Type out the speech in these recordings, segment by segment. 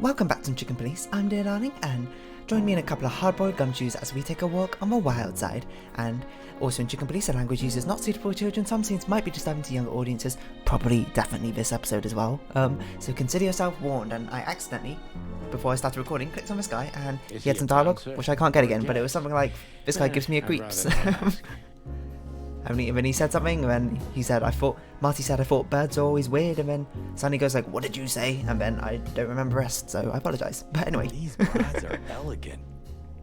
Welcome back to Chicken Police, I'm Dear Darling, and join me in a couple of hard-boiled gumshoes as we take a walk on the wild side. And also in Chicken Police, the language used is not suitable for children. Some scenes might be disturbing to younger audiences, probably definitely this episode as well. So consider yourself warned. And I accidentally, before I started recording, clicked on this guy and he had some dialogue, which I can't get again, but it was something like, this guy gives me a creeps. And then he said something, and then he said, Marty said, I thought birds are always weird, and then Sonny goes like, what did you say? And then I don't remember the rest, so I apologise. But anyway. These birds are elegant,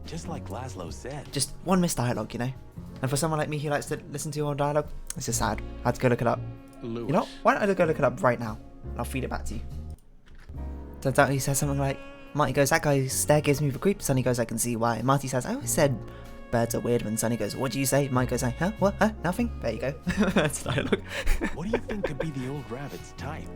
just like Laszlo said. Just one missed dialogue, you know? And for someone like me who likes to listen to your own dialogue, it's just sad. I had to go look it up. Lewis. You know, why don't I go look it up right now? And I'll feed it back to you. Turns out he says something like, Marty goes, that guy's stare gives me the creeps. Sonny goes, I can see why. Marty says, I always said birds are weird. When Sonny goes, what do you say? Mike goes like, huh? What? Huh? Nothing? There you go. That's dialogue. What do you think could be the old rabbit's type?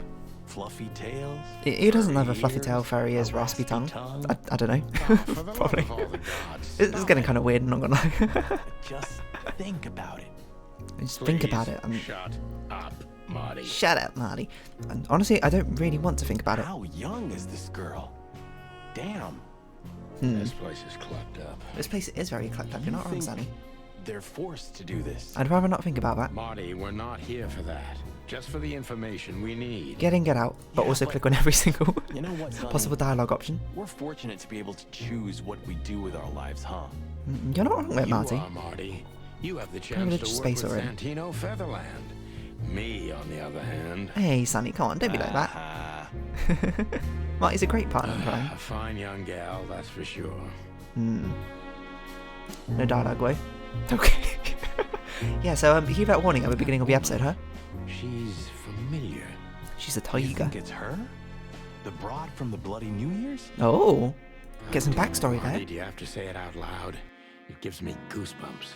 Fluffy tails? He doesn't have a fluffy ears, tail, furry ears, a raspy tongue. tongue? I don't know. For the love Probably. of all the gods, It's stop getting it. kind of weird, I'm not gonna lie. Just think about it. Just think about Please, it. I mean, shut up, Marty. shut up, Marty. And honestly, I don't really want to think about it. How young is this girl? Damn. This place is clubbed up. This place is very clucked up. You're not wrong, think Sonny. They're forced to do this. I'd rather not think about that. Marty, we're not here for that. Just for the information we need. Get in, get out, but Yeah, also but- click on every single You know what, Sonny? possible dialogue option. We're fortunate to be able to choose what we do with our lives, huh? You're not wrong there, You Marty. are, Marty. You have the chance Privileged to work space with already. Santino Featherland. Me, on the other hand. Hey, Sonny, come on, don't be like that. Ah, Marty's a great partner in A crime. fine young gal, that's for sure. No dialogue, way. Okay. Yeah, so hear that warning at the beginning of the episode, huh? She's familiar. She's a you tiger. think it's her? The broad from the Bloody New Year's? Oh, get some backstory Marty, there. do you have to say it out loud? It gives me goosebumps.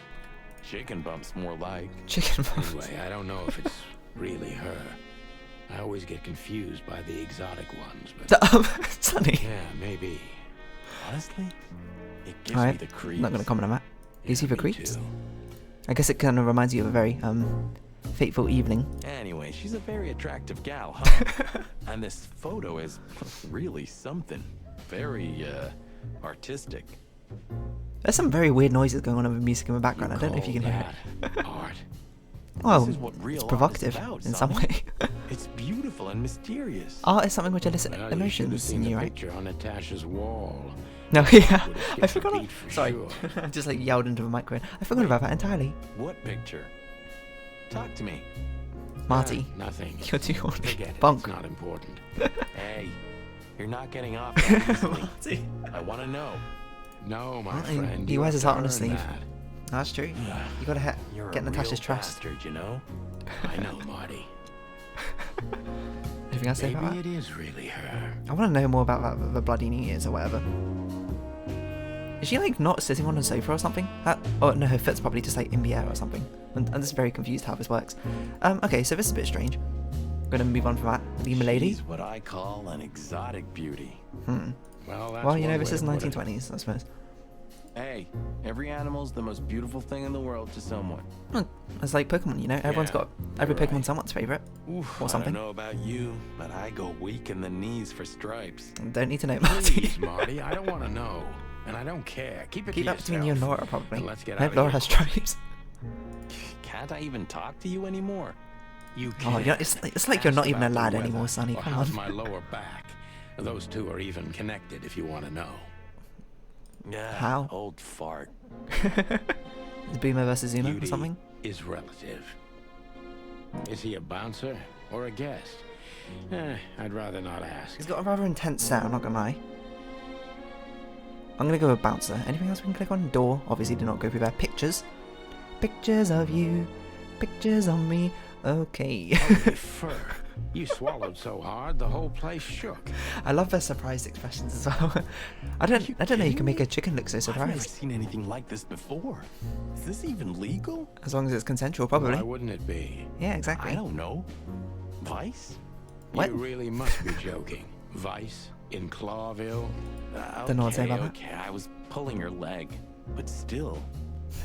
Chicken bumps, more like. Chicken balls. Anyway, I don't know if it's really her. I always get confused by the exotic ones, but Sonny. yeah, maybe. Honestly, it gives me Alright, the I'm creeps. not going to comment on that. Is he Yeah, the me creeps? too. I guess it kind of reminds you of a very fateful evening. Anyway, she's a very attractive gal, huh? And this photo is really something. Very, artistic. There's some very weird noises going on with music in the background. I don't know if you can Call hear it. that art. Well, This is what real it's art is provocative about, in some Sonny. way. It's beautiful and mysterious. Art is something which elicits Well, you should have emotions seen in the you, right? picture on Natasha's wall. No, yeah. Would've I skipped a forgot. beat for Sorry. sure. I just like yelled into the microphone. I forgot about that entirely. What picture? Talk to me. Marty, Nothing. you're too horny. Forget it. It's Bonk. not important. Hey, you're not getting off that easily. Marty. I want to know. No, my Marty, friend. he you wears have his to heart on his earn sleeve. that. That's true. You gotta You're get a Natasha's real trust. bastard, you know? I know, Marty. Anything else to say about Maybe that? it is really her. I want to know more about that, the Bloody New Year's or whatever. Is she like not sitting on a sofa or something? Oh no, her foot's probably just like in the air or something. I'm just very confused how this works. Okay, so this is a bit strange. I'm gonna move on from that. The milady. She's what I call an exotic beauty. Well, that's Well, you know, one this way is to put it. 1920s, I suppose. Hey, every animal's the most beautiful thing in the world to someone. Well, it's like Pokemon, you know. Everyone's Yeah, got every you're Pokemon right. someone's favorite. Oof, Or something. I don't know about you, but I go weak in the knees for stripes. Don't need to know, Marty. Please, Marty, I don't want to know. And I don't care. Keep it Keep to that between you and yourself. Laura, probably. And let's get I hope out of Laura here. has stripes. Can't I even talk to you anymore? You Oh, can't. it's like you're Ask not even a about the lad weather, anymore, Sonny. or Come how's on. my lower back? Those two are even connected if you want to know. Yeah. How? Old fart. Is Boomer versus Zuma or Beauty something? is relative. Is he a bouncer or a guest? I'd rather not ask. He's got a rather intense set, I'm not gonna lie. I'm gonna go with bouncer. Anything else we can click on? Door. Obviously, do not go through there. Pictures. Pictures of you. Pictures of me. Okay. Holy fur. You swallowed so hard the whole place shook. I love their surprised expressions as well. I don't know. You can make a chicken look so I've never surprised. seen anything like this before. Is this even legal? As long as it's consensual, probably. Why wouldn't it be? Yeah, exactly. I don't know. Vice? What? You really must be joking. Vice in Clawville? Don't know what to say about that. Okay, I was pulling her leg, but still.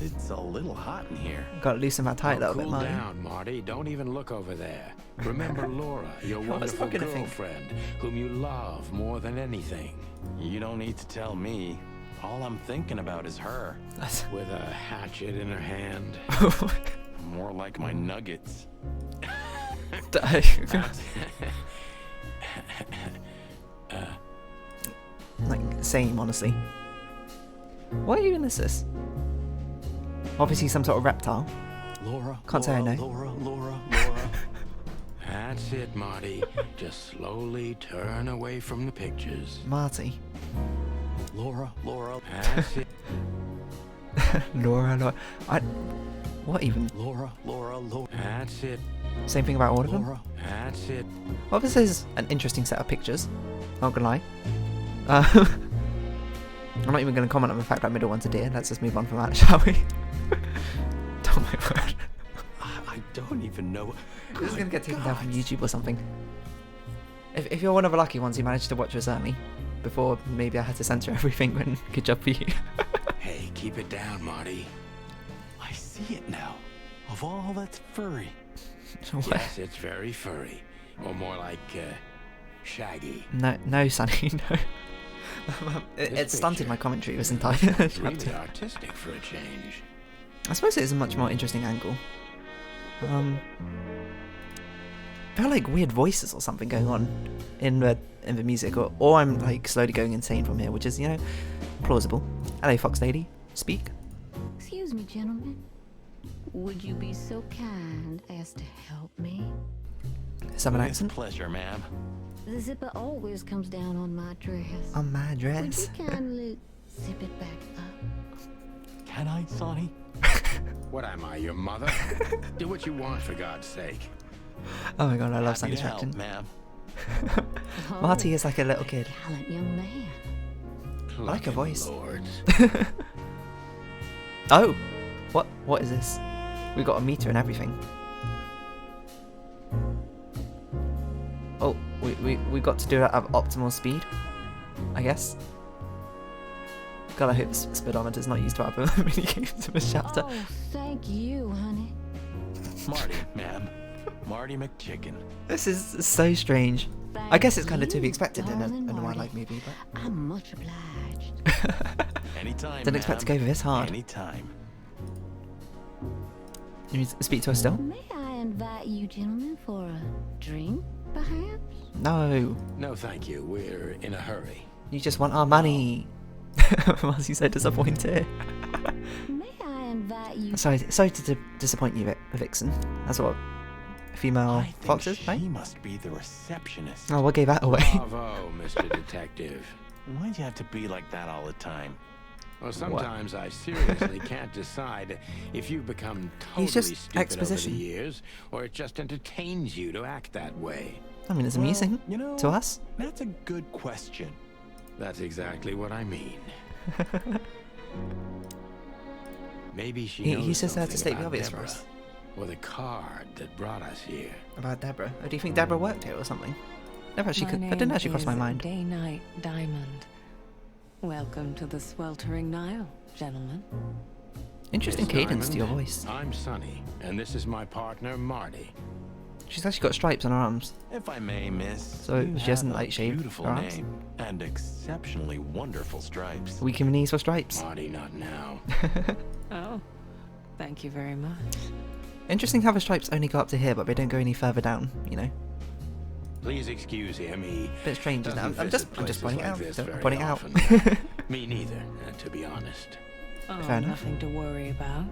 It's a little hot in here. Gotta loosen that tie a little bit, Cool Marty. down, Marty. Don't even look over there. Remember Laura, your What's wonderful Mark gonna think? girlfriend, whom you love more than anything. You don't need to tell me. All I'm thinking about is her. That's... With a hatchet in her hand. More like my nuggets. Like, same, honestly. What even is this? Obviously some sort of reptile. Laura. Can't say I know. Laura. That's it, Marty. Just slowly turn away from the pictures. Marty. Laura. That's it. Laura. What even? Laura. That's it. Same thing about all of them? Laura. That's it. Well, this is an interesting set of pictures. Not gonna lie. I'm not even gonna comment on the fact that middle one's a deer. Let's just move on from that, shall we? Oh my word. I don't even know. This is gonna get taken down from God. YouTube or something. If you're one of the lucky ones who managed to watch this early, before maybe I had to censor everything, then good job for you. Hey, keep it down, Marty. I see it now. Of all that's furry. What? Yes, it's very furry. Or more like, shaggy. No, Sonny, no. It This stunted picture my commentary this entire It's really chapter. artistic for a change. I suppose it is a much more interesting angle. There are like weird voices or something going on in the music, or I'm like slowly going insane from here, which is, you know, plausible. Hello, Fox Lady. Speak. Excuse me, gentlemen. Would you be so kind as to help me? Southern With accent pleasure, ma'am. The zipper always comes down on my dress. on my Would dress. you kindly zip it back up? Can I, Sonny? What am I, your mother? Do what you want, for God's sake. Oh my god, I love Happy Sonny's to help, reaction. ma'am. Marty is like a little kid. Gallant young man. I like her voice. Lords. Oh, what is this? We got a meter and everything. Oh, we got to do it at optimal speed, I guess. God, I hope speedometer's not used to other mini games in this chapter. Oh, thank you, honey. Marty, ma'am. Marty McChicken. This is so strange. I guess it's kind of to be you, expected in a darling noir Marty. like movie, but I'm much obliged. Anytime, didn't expect to go ma'am. this hard. Anytime. You speak to us still? May I invite you gentlemen for a drink, perhaps? No, No, thank you. We're in a hurry. you just want our money. Marcy's so disappointed. May I invite you? Sorry to disappoint you, Vixen. That's what female I think foxes, she right? must be the receptionist. Oh, what gave that away? Bravo, Mr. Detective. Why'd you have to be like that all the time? Well, sometimes I seriously can't decide if you've become totally He's just stupid over exposition. the years, or it just entertains you to act that way. I mean, it's Well, amusing you know, to us. That's a good question. That's exactly what I mean. Maybe she He knows says that to something state the about obvious for Deborah, us. or the card that brought us here. About Deborah. Oh, do you think Deborah worked here or something? Never actually that didn't actually cross my mind. Day-Night Diamond. Welcome to the sweltering Nile, gentlemen. Interesting Miss cadence to your Diamond, voice. I'm Sonny, and this is my partner, Marty. She's actually got stripes on her arms. If I may, miss. So you she hasn't, have a like, shaved beautiful her arms? name and exceptionally wonderful stripes. Weak in the knees for stripes. Marty, not now. Oh, thank you very much. Interesting how the stripes only go up to here, but they don't go any further down, you know? Please excuse him. He Bit strange, isn't it? doesn't I'm visit just places pointing like out. this I'm very pointing out. often. Me neither, to be honest. Oh, Fair enough. nothing to worry about,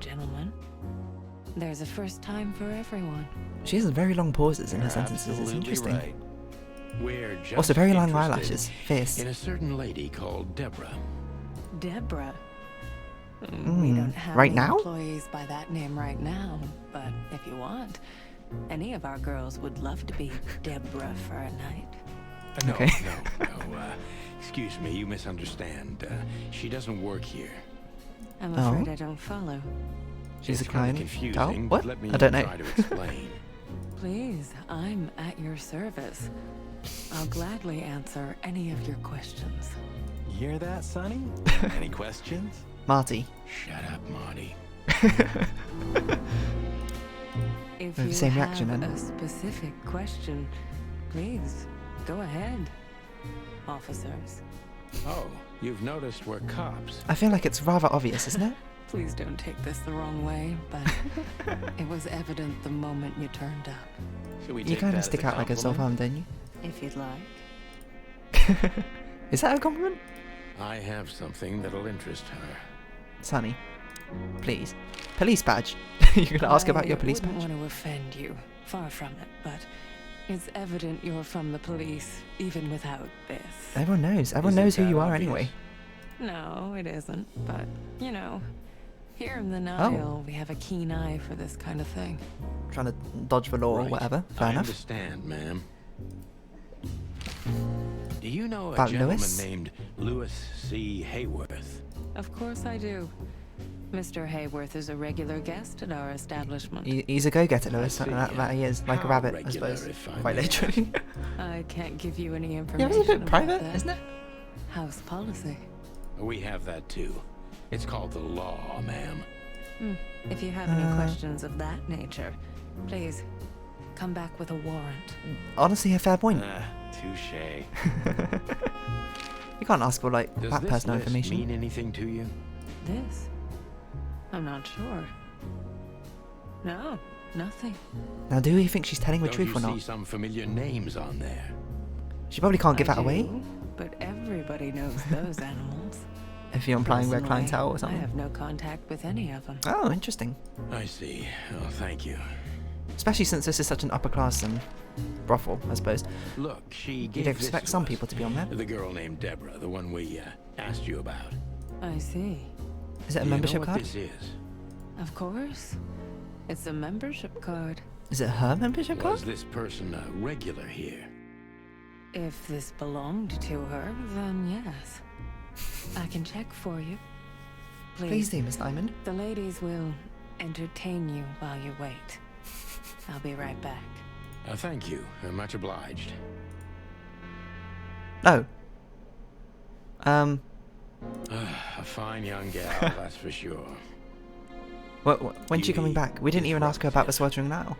gentlemen. There's a first time for everyone. She has very long pauses in her You're sentences. It's absolutely interesting. right. We're just Also, very long interested eyelashes. Fierce. in a certain lady called Deborah. Deborah. We Mm, don't have right any now? employees by that name right now, but if you want, any of our girls would love to be Deborah for a night. No, Okay. no. Excuse me, you misunderstand. She doesn't work here. I'm Oh. afraid I don't follow. She's It's a kind of client. confusing, Oh, but what? let me I don't know. try to explain. Please, I'm at your service. I'll gladly answer any of your questions. You hear that, Sonny? Any questions? Marty. Shut up, Marty. If The you same have reaction, then. a specific question, please go ahead, officers. Oh, you've noticed we're cops. I feel like it's rather obvious, isn't it? Please don't take this the wrong way, but it was evident the moment you turned up. Should we You take kind that of as stick a out like a compliment? self-harm, don't you? If you'd like. Is that a compliment? I have something that'll interest her. Sonny, please. Police badge. You're gonna ask about your police I badge? wouldn't want to offend you, far from it, but it's evident you're from the police, even without this. Everyone knows. Everyone Is it knows who that you are obvious? anyway. No, it isn't, but, you know, here in the Oh. Nile, we have a keen eye for this kind of thing. Trying to dodge the law or Right. whatever. Fair I enough. understand, ma'am. Do you know a About gentleman Lewis? named Lewis C. Hayworth? Of course I do. Mr. Hayworth is a regular guest at our establishment. He's a go-getter, Lewis. I see. That he is. Like a How rabbit, I regular, suppose. if I Quite may literally. I can't give you any Yeah, information it's a bit about private, that. isn't it? House policy. We have that too. It's called the law, ma'am. If you have any questions of that nature, please come back with a warrant. Honestly, a fair point. Touche. You can't ask for, like, Does that this personal list information. mean anything to you? This? I'm not sure. No, nothing. Now, do you think she's telling the Don't truth you or see not? some familiar names on there? She probably can't give I that away. do, but everybody knows those animals. If you're implying we're Personally, clientele or I something. have no contact with any of them. Oh, interesting. I see. Oh, thank you. Especially since this is such an upper class brothel, I suppose. Look, she gave You'd this expect to some us. people to be on there. The girl named Deborah, the one we asked you about. I see. Is it a Do you membership know what card? this is? Of course. It's a membership card. Is it her membership card? Was this person a regular here? If this belonged to her, then yes. I can check for you. Please do, Miss Diamond. The ladies will entertain you while you wait. I'll be right back. Thank you. Much obliged. Oh. A fine young gal, that's for sure. When's she coming Beauty back? We didn't is even ask her worth about the it. sweltering now.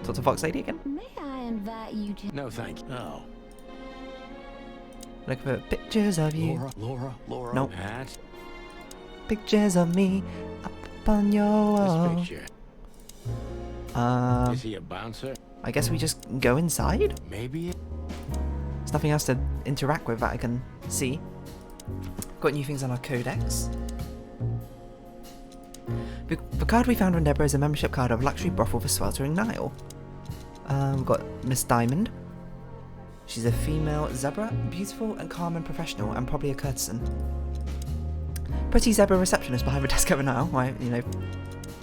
Talk to Fox Lady again? May I invite you to... No, thank you. Oh, Look for pictures of you. Laura. Nope. That's Pictures of me up on your wall. this picture. Is he a bouncer? I guess we just go inside? Maybe. There's nothing else to interact with that I can see. Got new things on our codex. The card we found on Deborah is a membership card of luxury brothel for sweltering Nile. We've got Miss Diamond. She's a female zebra, beautiful and calm and professional, and probably a courtesan. Pretty zebra receptionist behind the desk over now. Why, you know,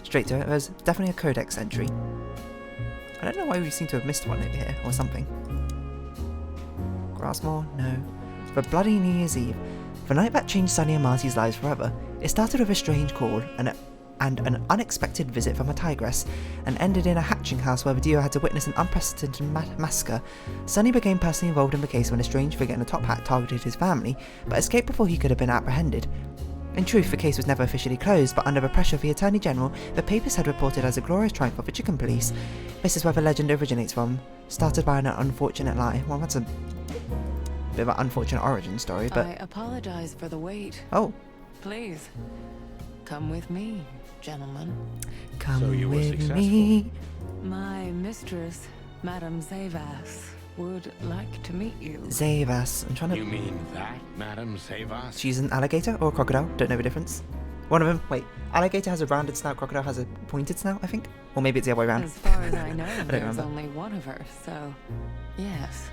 straight to it. There's definitely a codex entry. I don't know why we seem to have missed one over here, or something. Grassmore? No. For bloody New Year's Eve, the night that changed Sunny and Marty's lives forever, it started with a strange call and an unexpected visit from a tigress, and ended in a hatching house where the duo had to witness an unprecedented massacre. Sunny became personally involved in the case when a strange figure in a top hat targeted his family, but escaped before he could have been apprehended. In truth, the case was never officially closed, but under the pressure of the Attorney General, the papers had reported as a glorious triumph of the chicken police. This is where the legend originates from, started by an unfortunate lie. Well, that's a bit of an unfortunate origin story, but... I apologize for the wait. Oh, Please, come with me, gentlemen. come So you were with successful. me. My mistress, Madame Zavas, would like to meet you. Zavas. I'm trying to... You mean that, Madame Savas? She's an alligator or a crocodile? Don't know the difference. One of them. Wait, alligator has a rounded snout, crocodile has a pointed snout, I think? Or maybe it's the other way around. As far as I know, there's remember. only one of her, so yes,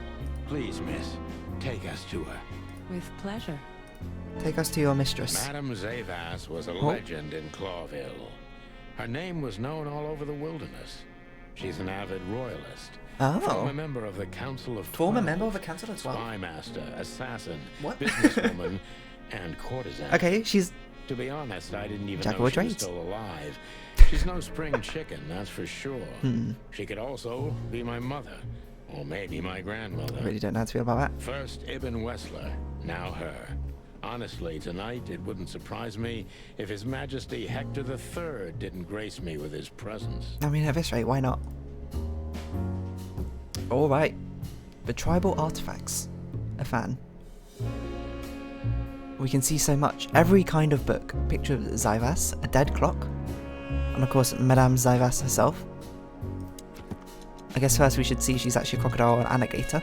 Please, miss, take us to her. with pleasure. Take us to your mistress. Madame Zavas was a Oh. legend in Clawville. Her name was known all over the wilderness. She's an avid royalist. Former Oh. member of the Council of Former 12, member of the Council of 12. Spy master, assassin, What? businesswoman, and courtesan. Okay, she's... To be honest, I didn't even Jack of know all she was trades. still alive. She's no spring chicken, that's for sure. She could also be my mother, or maybe my grandmother. I really don't know how to feel about that. First Ibn Wessler, now her. Honestly, tonight it wouldn't surprise me if His Majesty Hector III didn't grace me with his presence. I mean, at this rate, why not? Alright. The tribal artifacts. A fan. We can see so much. Every kind of book. Picture of Zyvas, a dead clock, and of course Madame Zyvas herself. I guess first we should see she's actually a crocodile or an alligator.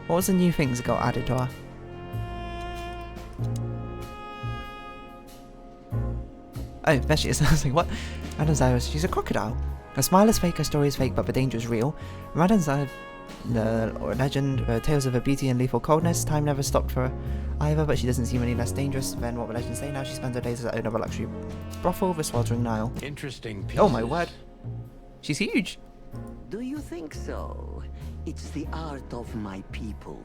What was the new things that got added to her? Oh, there she is. I was like, what? Madame Zyvas, she's a crocodile. Her smile is fake, her story is fake, but the danger is real. Madame Zyvas, or legend, tales of her beauty and lethal coldness. Time never stopped for her either, but she doesn't seem any less dangerous than what the legends say. Now she spends her days as the owner of a luxury brothel, the sweltering Nile. Interesting pieces. Oh my word. She's huge. Do you think so? It's the art of my people.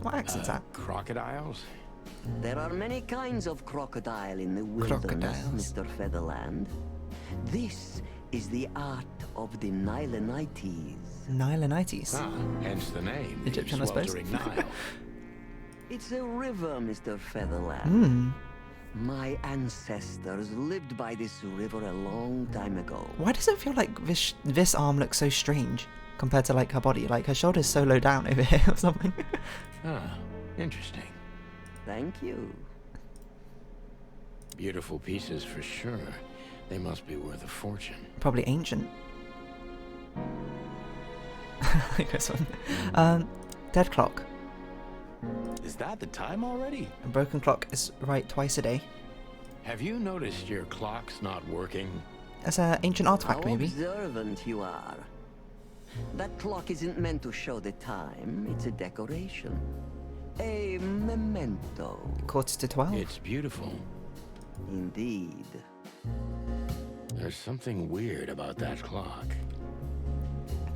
What accent's that? Crocodiles? There are many kinds of crocodile in the wilderness, Crocodiles. Mr. Featherland. This is the art of the Nilenites. Nilenites. Ah, hence the name. the Egyptian, I suppose. sweltering Nile. It's a river, Mr. Featherland. Hmm. My ancestors lived by this river a long time ago. Why does it feel like this arm looks so strange compared to like her body? Like her shoulder's so low down over here or something. Ah, interesting. Thank you. Beautiful pieces for sure. They must be worth a fortune. Probably ancient. Like this one. Dead clock. Is that the time already? A broken clock is right twice a day. Have you noticed your clock's not working? That's an ancient artifact, How maybe. observant you are. That clock isn't meant to show the time. It's a decoration. A memento. 11:45. It's beautiful. Indeed. There's something weird about that clock.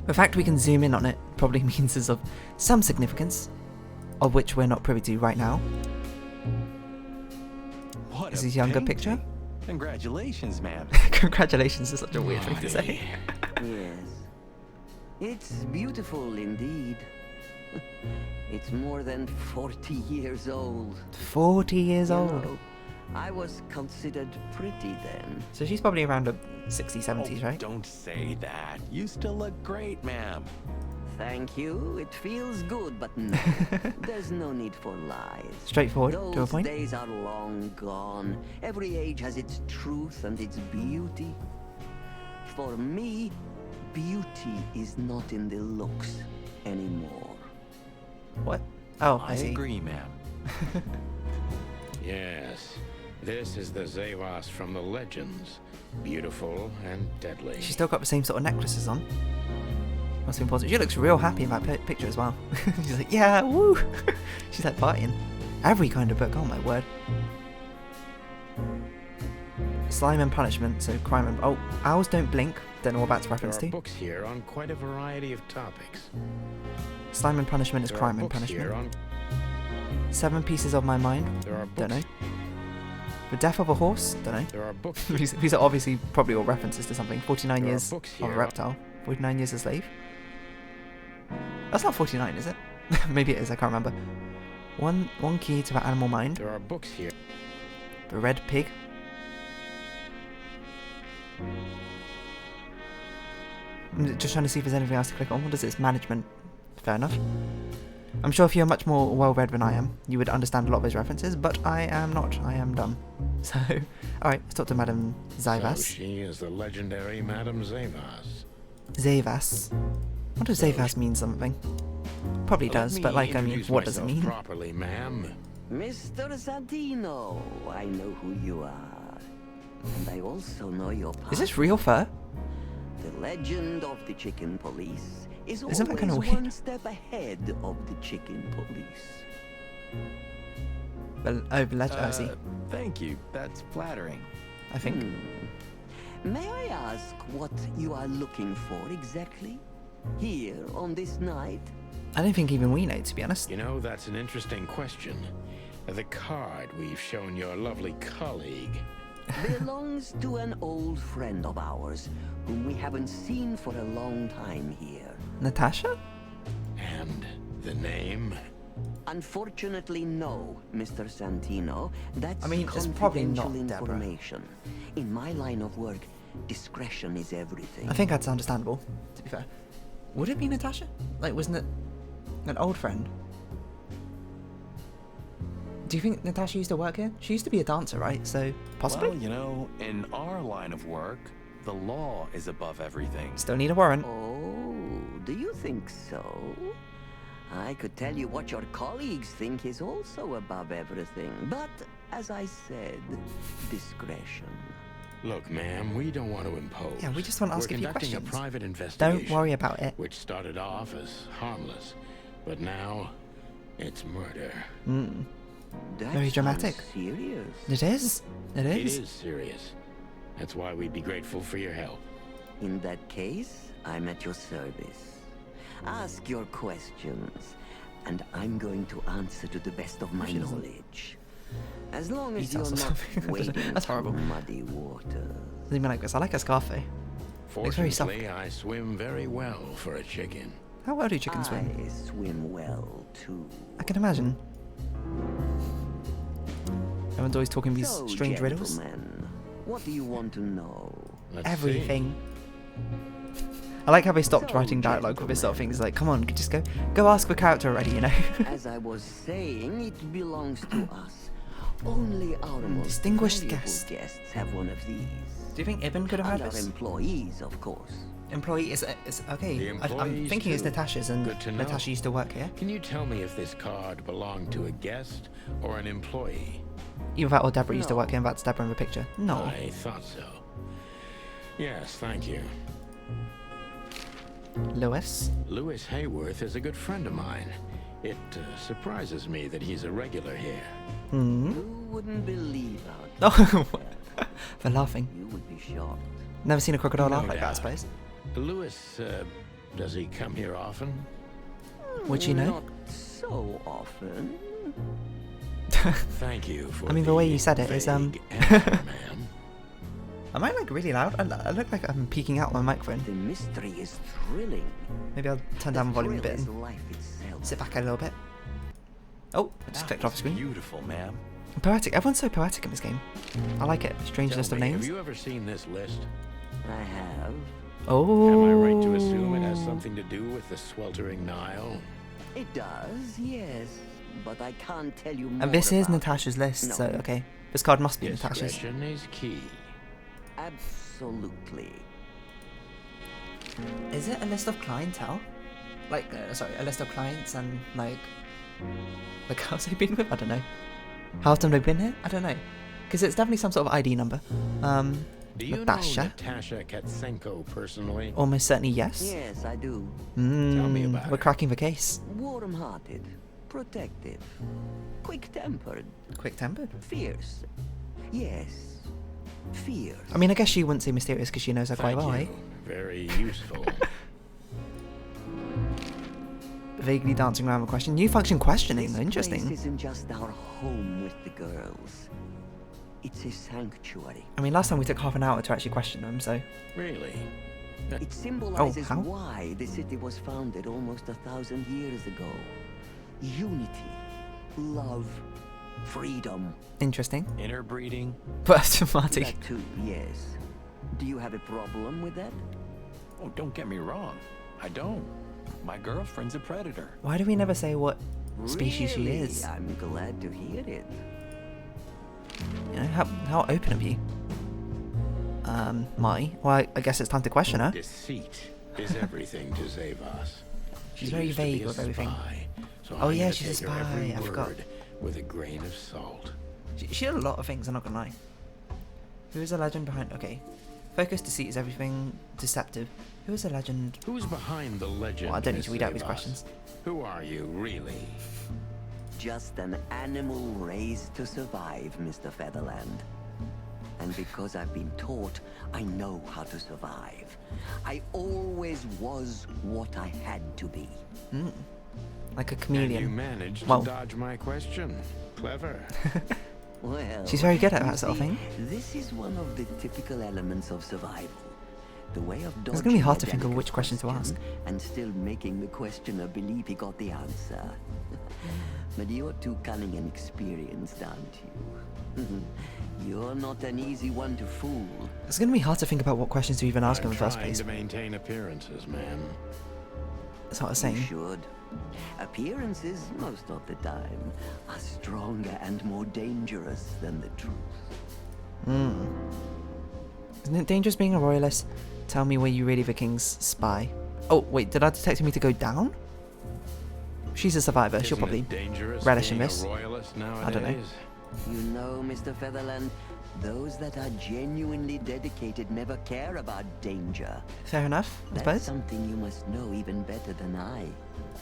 The fact we can zoom in on it probably means it's of some significance, of which we're not privy to right now. What Is a his younger painting. picture? Congratulations, man. Congratulations is such a weird thing to say. Yes. It's beautiful indeed. It's more than 40 years old. 40 years You old. know, I was considered pretty then. So she's probably around the 60s, 70s, Oh, right? Don't say that. You still look great, ma'am. Thank you. It feels good, but no. There's no need for lies. Straightforward, Those to a point. days are long gone. Every age has its truth and its beauty. For me, beauty is not in the looks anymore. What? Oh, I I see. agree, ma'am. Yes, this is the Zevas from the legends. Beautiful and deadly. She's still got the same sort of necklaces on. Must be important. She looks real happy in that picture as well. She's like, yeah, woo! She's like partying. Every kind of book, oh my word. Slime and punishment, so crime and... Oh, owls don't blink. Don't know what that's There reference are to. books here on quite a variety of topics. Slime and punishment is There are crime and books here punishment. on 7 pieces of my mind. There are Don't know. books. The death of a horse. Don't know. There are books. These are obviously probably all references to something. 49 There are years books of a here. reptile. 49 years a slave. That's not 49, is it? Maybe it is. I can't remember. One key to the animal mind. There are books here. The red pig. I'm just trying to see if there's anything else to click on. What is this? Management. Fair enough. I'm sure if you're much more well-read than I am, you would understand a lot of those references, but I am not. I am dumb. So, alright, let's talk to Madame Zyvas. So she is the legendary Madame Zevas. Zavas. What does Zavas mean something? Probably does, but like, I mean, what does it mean? Properly, ma'am. Mr. Santino, I know who you are. And I also know your past. Is this real fur? The legend of the chicken police is Isn't that always kinda weird? one step ahead of the chicken police. Well, I see. Thank you. That's flattering. I think. May I ask what you are looking for exactly? Here on this night? I don't think even we know, to be honest. You know, that's an interesting question. The card we've shown your lovely colleague. Belongs to an old friend of ours, whom we haven't seen for a long time here. Natasha? And The name? Unfortunately, no, Mr. Santino. That's I mean, it's probably not confidential Deborah. information. In my line of work, discretion is everything. I think that's understandable, to be fair. Would it be Natasha? Like, wasn't it an old friend? Do you think Natasha used to work here? She used to be a dancer, right? So, possibly? Well, you know, in our line of work, the law is above everything. Still need a warrant. Oh, do you think so? I could tell you what your colleagues think is also above everything. But, as I said, discretion. Look, ma'am, we don't want to impose. Yeah, we just want to ask We're a few conducting questions. a private investigation. Don't worry about it. Which started off as harmless, but now it's murder. That Very dramatic. sounds serious. It is. It It is. is serious. That's why we'd be grateful for your help. In that case, I'm at your service. Ask your questions, and I'm going to answer to the best of my She doesn't. knowledge. As long as Eat you're us or not something. wading That's through horrible. muddy waters. Doesn't even like this. I like Escarfe. It's very soft. Fortunately, I swim very well for a chicken. How well do chickens swim? I swim well, too. I can imagine. Everyone's always talking these So, strange riddles. gentlemen, what do you want to know? Let's see. Everything. I like how they stopped So, writing dialogue with this sort of thing. gentlemen. It's like, come on, just go ask the character already, you know? As I was saying, it belongs to us. Only our most Distinguished valuable guest. guests have one of these. Do you think Ibn could have And had our this? employees, of course. Employee is okay. The I'm employees thinking it's too. Natasha's, and Good to know. Natasha used to work here. Can you tell me if this card belonged to a guest or an employee? Either that or Deborah used to No. work here, and that's Deborah in the picture. No. I thought so. Yes, thank you. Lewis? Lewis Hayworth is a good friend of mine. It surprises me that he's a regular here. You wouldn't believe how Oh, they're laughing. you would be shocked. Never seen a crocodile No laugh like that, I doubt. suppose. Lewis, does he come here often? Would you know? Not so often. Thank you for I mean, the way you said it is, vague answer, ma'am. Am I like really loud? I look like I'm peeking out my microphone. The mystery is thrilling. Maybe I'll turn down the volume a Thrill bit is and life itself. sit back a little bit. Oh, I just That clicked off was screen. Beautiful, ma'am. Poetic. Everyone's so poetic in this game. I like it. Strange Tell list of me, names. Have you ever seen this list? I have. Oh. Am I right to assume it has something to do with the sweltering Nile? It does, yes. But I can't tell you more And this is about it. Natasha's list, No. so okay. This card must be Natasha's. Discretion is key. Absolutely. Is it a list of clientele? Like, sorry, a list of clients and like how's they been with? I don't know. How often they've been here? I don't know. Because it's definitely some sort of ID number. Do you Natasha? know Natasha Katsenko personally? Almost certainly yes. Yes, I do. Tell me about We're her. cracking the case. Warm-hearted, protective, quick-tempered, Quick-tempered. fierce. Yes, fierce. I mean, I guess she wouldn't say mysterious because she knows her quite Thank well, you. eh? Very useful. Vaguely dancing around the question. New function questioning. This Interesting. place isn't just our home with the girls. It's a sanctuary. I mean, last time we took half an hour to actually question them, so Really? It symbolizes how? why the city was founded almost 1,000 years ago. Unity, love, freedom. interesting. Interbreeding. But Marty. That too, yes. Do you have a problem with that? Oh, don't get me wrong. I don't. My girlfriend's a predator. Why do we never say what species she Really? is? I'm glad to hear it. You know, how open of you. Marty. Well, I guess it's time to question her. Deceit is everything to Zavos. She's She very used to be vague a with everything. spy, so Oh, I'm yeah, gonna she's a take her every spy, I forgot. word with a grain of salt. She did a lot of things, I'm not gonna lie. Who is the legend behind... Okay. Focus, deceit is everything. Deceptive. Who is the legend... Who's behind the legend? Well, I don't need Miss to read out these Zavos? questions. Who are you, really? Just an animal raised to survive, Mr. Featherland. And because I've been taught, I know how to survive. I always was what I had to be. Like a And you chameleon. managed Well- to dodge my question. Clever. Well, She's very good at you that sort of see, thing. This is one of the typical elements of survival. The way of It's gonna be hard to dodging a think of which delicate question to ask. and still making the questioner believe he got the answer. But you're too cunning and experienced, aren't you? You're not an easy one to fool. It's gonna be hard to think about what questions to even ask him in I'm the first trying place. to maintain appearances, ma'am. That's what I was You saying. should. Appearances, most of the time, are stronger and more dangerous than the truth. Isn't it dangerous being a royalist? Tell me, were you really the king's spy? Oh, wait, did I detect me to go down? She's a survivor. She'll Isn't probably it dangerous relish in being this. a royalist nowadays? I don't know. You know, Mr. Featherland, those that are genuinely dedicated never care about danger. Fair enough, I That's suppose. something you must know even better than I.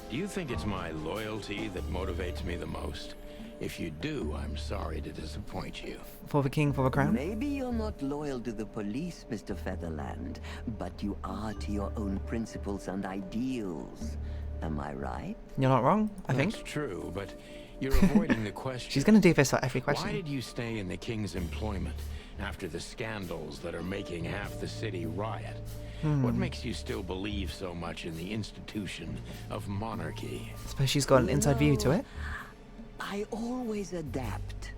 Do you think it's my loyalty that motivates me the most? If you do, I'm sorry to disappoint you. For the king, for the crown? Maybe you're not loyal to the police, Mr. Featherland, but you are to your own principles and ideals. Am I right? You're not wrong, I That's think. true, but you're avoiding the question. She's gonna do this for every Why question. did you stay in the king's employment after the scandals that are making half the city riot? What makes you still believe so much in the institution of monarchy? I suppose she's got an inside view to it. I always adapt,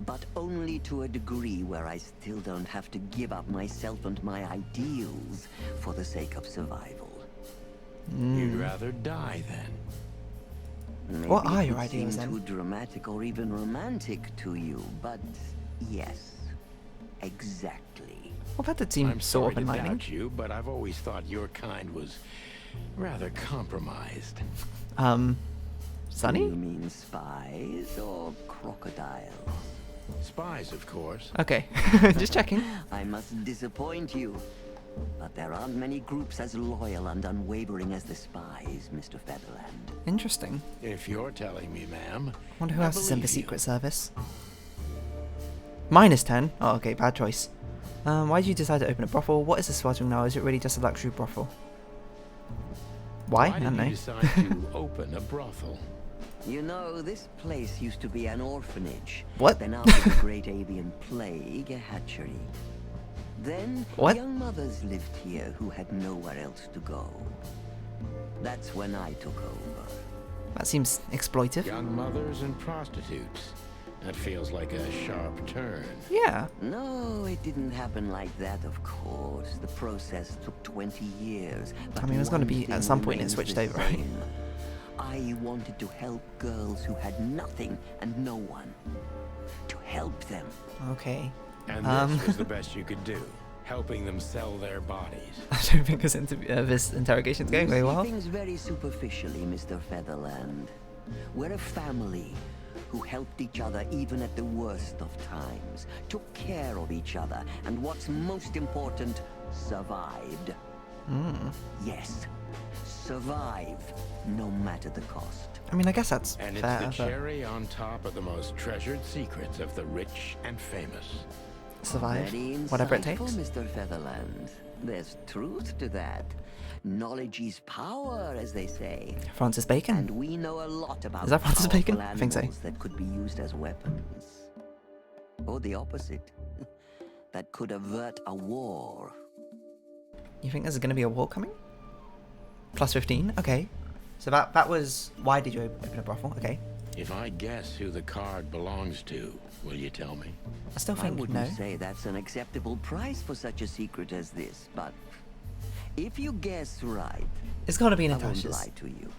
but only to a degree where I still don't have to give up myself and my ideals for the sake of survival. You'd rather die then? Maybe What are it your would ideals, seem then? too dramatic or even romantic to you, but yes, exactly. Well, that did seem I'm sort sorry of to enlightening. doubt you, but I've always thought your kind was rather compromised. Sunny? You mean spies or crocodiles? Spies, of course. Okay, just checking. I must disappoint you, but there aren't many groups as loyal and unwavering as the spies, Mr. Featherland. Interesting. If you're telling me, ma'am. Wonder who I else is in the believe you. Secret Service. -10. Oh, okay, bad choice. Why did you decide to open a brothel? What is this sweltering now? Is it really just a luxury brothel? Why? I Why don't did you know. decide to open a brothel? You know, this place used to be an orphanage. What? Then after the Great Avian Plague, a hatchery. Then What? young mothers lived here who had nowhere else to go. That's when I took over. That seems exploitive. Young mothers and prostitutes. That feels like a sharp turn. Yeah. No, it didn't happen like that, of course. The process took 20 years. But I mean, there's gotta one be- at thing some point it remains switched the over, right? same. I wanted to help girls who had nothing and no one. To help them. Okay. And this was the best you could do. Helping them sell their bodies. I don't think this interrogation's going You very see well. things very superficially, Mr. Featherland. We're a family who helped each other even at the worst of times, took care of each other, and what's most important, survived. Yes, survive, no matter the cost. I mean, I guess that's And fair, it's the but cherry on top of the most treasured secrets of the rich and famous. survive, Very whatever it insightful, takes. Mr. Featherland. There's truth to that. Knowledge is power, as they say. Francis And Bacon. we know a lot about Is that Francis powerful Bacon? I think so. animals that could be used as weapons. Or the opposite. That could avert a war. You think there's going to be a war coming? +15? Okay. So that was... Why did you open a brothel? Okay. If I guess who the card belongs to, will you tell me? I still I think wouldn't no. say that's an acceptable price for such a secret as this, but if you guess right, It's got to be I won't Natasha's. lie to you.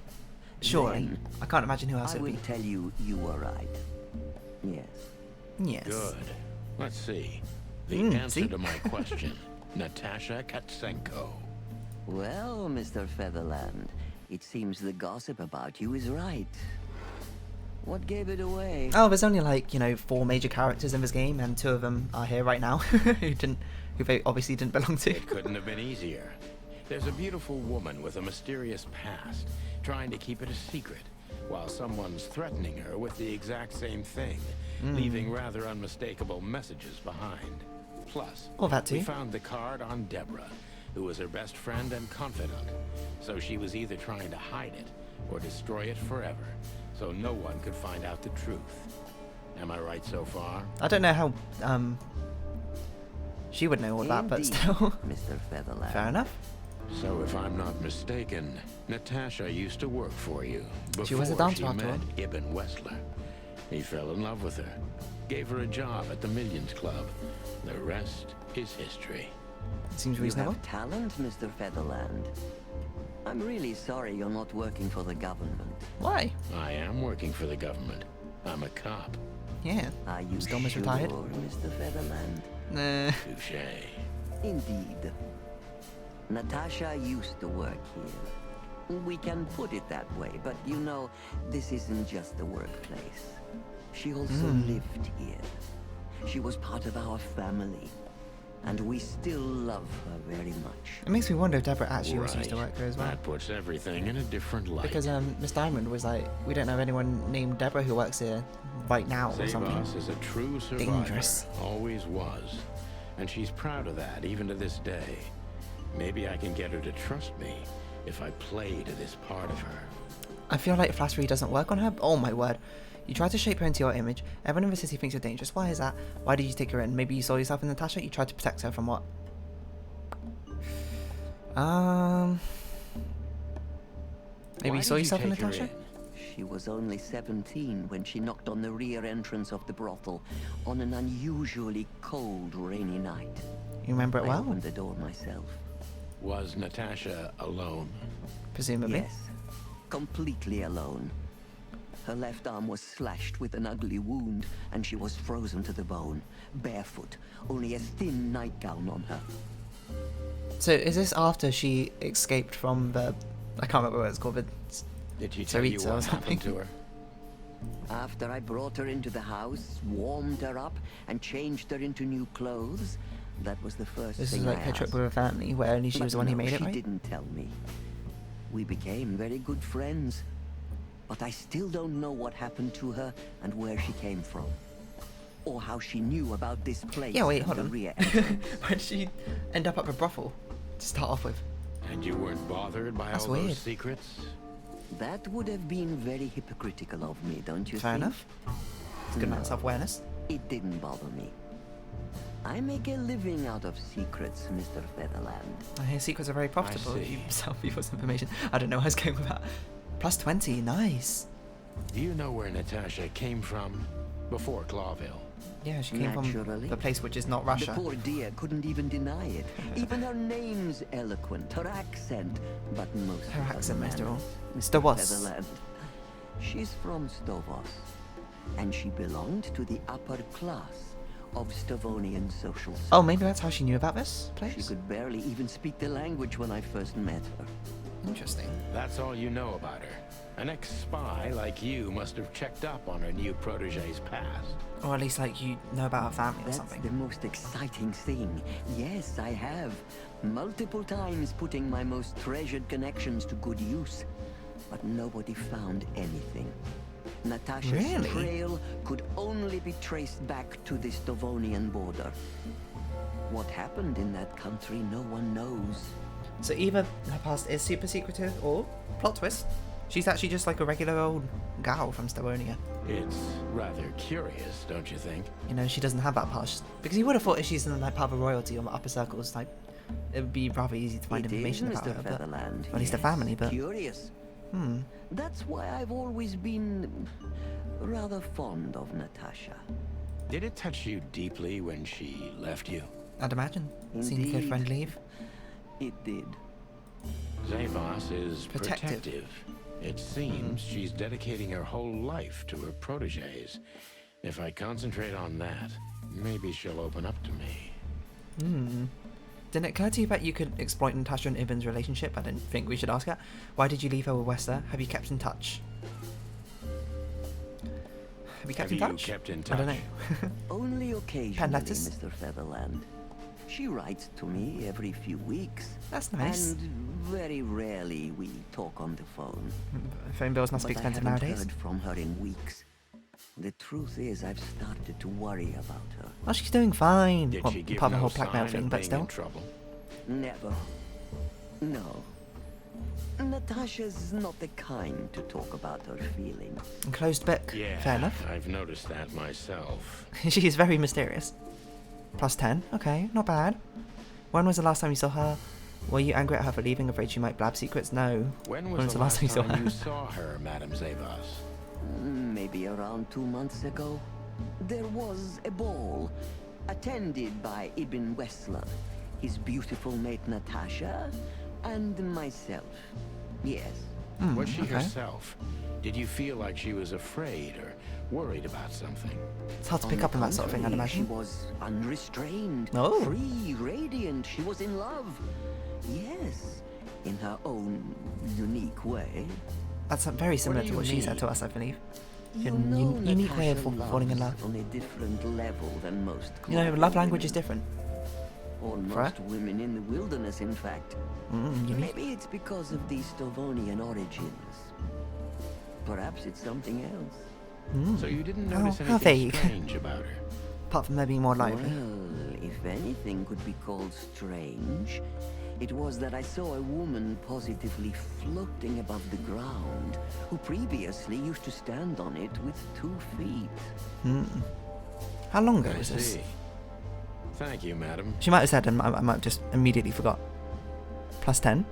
Sure. Then I can't imagine who else I it would will be. tell you you were right. Yes. Yes. Good. Let's see. The Mm, answer see? to my question. Natasha Katsenko. Well, Mr. Featherland, it seems the gossip about you is right. What gave it away? Oh, there's only like, 4 major characters in this game, and 2 of them are here right now who they obviously didn't belong to. It couldn't have been easier. There's a beautiful woman with a mysterious past, trying to keep it a secret, while someone's threatening her with the exact same thing, leaving rather unmistakable messages behind. Plus, Well, that we too. found the card on Deborah, who was her best friend and confidant. So she was either trying to hide it or destroy it forever, so no one could find out the truth. Am I right so far? I don't know how She would know all that, but Indeed, still. Mr. Featherland. Fair enough. So if I'm not mistaken, Natasha used to work for you before She was a dancer she after met all. Ibn Wessler. He fell in love with her, gave her a job at the Millions Club. The rest is history. Seems You reasonable. have talent, Mr. Featherland. I'm really sorry you're not working for the government. Why? I am working for the government. I'm a cop. Yeah. Are you Still sure, misretired? Mr. Featherland? Nah. Touché. Indeed. Natasha used to work here. We can put it that way, but you know, this isn't just a workplace. She also lived here. She was part of our family, and we still love her very much. It makes me wonder if Deborah actually also used to Right. work there as well. That puts everything in a different light. Because Miss Diamond was like, we don't know anyone named Deborah who works here right now or something. Zavos is a true survivor. Dangerous. Always was. And she's proud of that, even to this day. Maybe I can get her to trust me if I play to this part of her. I feel like flattery doesn't work on her. Oh my word. You try to shape her into your image. Everyone in the city thinks you're dangerous. Why is that? Why did you take her in? Maybe you saw yourself in Natasha? You tried to protect her from what? Maybe Why you saw did yourself in take her Natasha? She was only 17 when she knocked on the rear entrance of the brothel on an unusually cold, rainy night. You remember it I well? opened the door myself. Was Natasha alone? Presumably. Yes, completely alone. Her left arm was slashed with an ugly wound, and she was frozen to the bone, barefoot, only a thin nightgown on her. So is this after she escaped from the... I can't remember what it's called, but... Did she tell you Tsaritsa or what happened something. to her? After I brought her into the house, warmed her up, and changed her into new clothes, that was the first This thing is like I her trip asked. with her family, where only she But was the one who no, made it, she right? didn't tell me. We became very good friends, but I still don't know what happened to her and where she came from, or how she knew about this place. Yeah, wait, and hold the on. rear entrance. Why did she end up at a brothel to start off with? And you weren't bothered by That's all weird. those secrets? That would have been very hypocritical of me, don't you Fair think? enough. It's a good amount of No. self-awareness. It didn't bother me. I make a living out of secrets, Mr. Featherland. I hear secrets are very profitable if you see. sell people's information. I don't know where I was going with that. Plus 20, nice. Do you know where Natasha came from before Clawville? Yeah, she came from Naturally. the place which is not Russia. The poor dear couldn't even deny it. Even her name's eloquent, her accent, but most Her of accent, manners, Mr. All. Mr. Stavos. Featherland. She's from Stavos, and she belonged to the upper class of Stavonian social circles. Oh, maybe that's how she knew about this She place? could barely even speak the language when I first met her. Interesting. That's all you know about her. An ex-spy like you must have checked up on her new protege's past. Or at least, like, you know about her family or That's something. the most exciting thing. Yes, I have. Multiple times putting my most treasured connections to good use. But nobody found anything. Natasha's Really? trail could only be traced back to the Stavonian border. What happened in that country, no one knows. So either her past is super secretive, or, plot twist, she's actually just like a regular old gal from Stavonia. It's rather curious, don't you think? You know, she doesn't have that past. Because you would have thought if she's in like part of royalty or the upper circles, like, it would be rather easy to find It information is, about Mr. her. Featherland. But, at least the yes. family, but... Curious. That's why I've always been rather fond of Natasha. Did it touch you deeply when she left you? I'd imagine. Seeing your good Indeed. friend leave. It did. Zavos is Protective. protective. It seems she's dedicating her whole life to her proteges. If I concentrate on that, maybe she'll open up to me. Didn't it occur to you that you could exploit Natasha and Ibn's relationship? I didn't think we should ask her. Why did you leave her with Wester? Have you kept in touch? Have you kept in Have you touch? kept in I don't touch? know. Only occasionally, letters? Mr. Featherland. She writes to me every few weeks. That's nice. And very rarely we talk on the phone. Phone bills must be But I expensive haven't nowadays. heard from her in weeks. The truth is, I've started to worry about her. Oh, she's doing fine. Did Well, she give part of the no whole blackmail sign thing, of but being still. in trouble? Never. No. Natasha's not the kind to talk about her feelings. Closed book. Yeah, Fair enough. I've noticed that myself. She is very mysterious. Plus 10. Okay, not bad. When was the last time you saw her? Were you angry at her for leaving, afraid she might blab secrets? No. When was the last time you saw her, Madame Zebas? Maybe around 2 months ago. There was a ball attended by Ibn Wessler, his beautiful mate Natasha, and myself. Yes. Was she herself? Did you feel like she was afraid or worried about something? It's hard to pick up on that sort of thing, I'd imagine. She was unrestrained, Oh. free, radiant. She was in love. Yes, in her own unique way. That's very similar to do what you she said mean? to us, I believe. You Your know, unique way of Natasha falling in loves love. on a different level than most. You know, Clawville love language women. is different. Or For her? most women in the wilderness, in fact. Unique. Maybe it's because of the Stovonian origins. Perhaps it's something else. So you didn't How- notice how anything vague. strange about her? Apart from her being more lively. Well, if anything could be called strange, it was that I saw a woman positively floating above the ground, who previously used to stand on it with 2 feet. How long ago I was this? see. Thank you, madam. She might have said, and I might have just immediately forgot. Plus 10.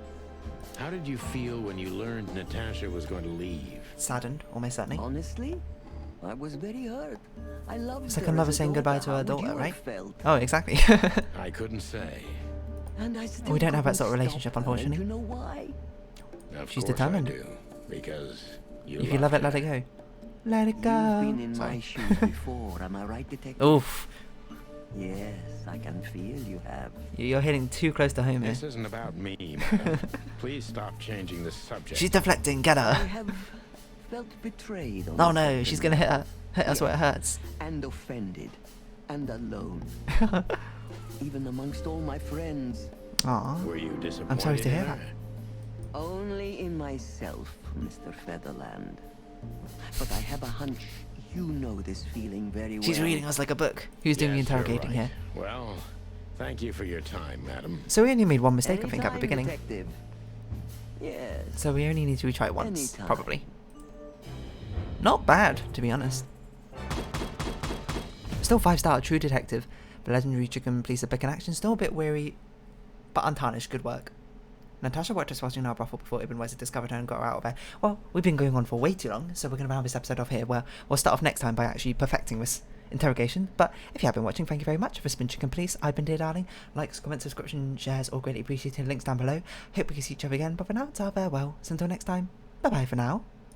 How did you feel when you learned Natasha was going to leave? Saddened, almost certainly. Honestly, I was very hurt. I loved It's like her a mother as saying goodbye daughter. to her How would daughter, you have right? felt? Oh, exactly. I couldn't say. And I still We don't have that couldn't sort of stop relationship, her, and unfortunately. you know why? Of She's course determined. I do, because you If you love it, let her. it go. Let it You've go. been in my Sorry. shoes before, am I right, detective? Oof. Yes, I can feel you have. You're hitting too close to home here. This isn't about me, madam. Please stop changing the subject. She's deflecting, get I her. have felt betrayed. On Oh a no, certain she's gonna hit her. Hit us where it hurts. and offended, and alone. Even amongst all my friends. Aw. Were you disappointed? I'm sorry to hear in that. her? Only in myself, Mr. Featherland. But I have a hunch you know this feeling very well. She's reading us like a book. Who's doing the Yes, you're interrogating right. here? Well, thank you for your time, madam. So we only made one mistake, I think, at the Anytime, beginning. detective. Yes. So we only need to retry it once, Anytime. probably. Not bad, to be honest. Still 5-star, true detective. But legendary chicken police are back in action. Still a bit weary, but untarnished. Good work. Natasha worked as fostering our brothel before Ibn Wesser discovered her and got her out of there. Well, we've been going on for way too long, so we're going to round this episode off here, where we'll start off next time by actually perfecting this interrogation. But if you have been watching, thank you very much. For Spin Chicken Police, I've been Dear Darling. Likes, comments, subscription, shares, all greatly appreciated. Links down below. Hope we can see each other again, but for now, it's our farewell. So until next time, bye-bye for now.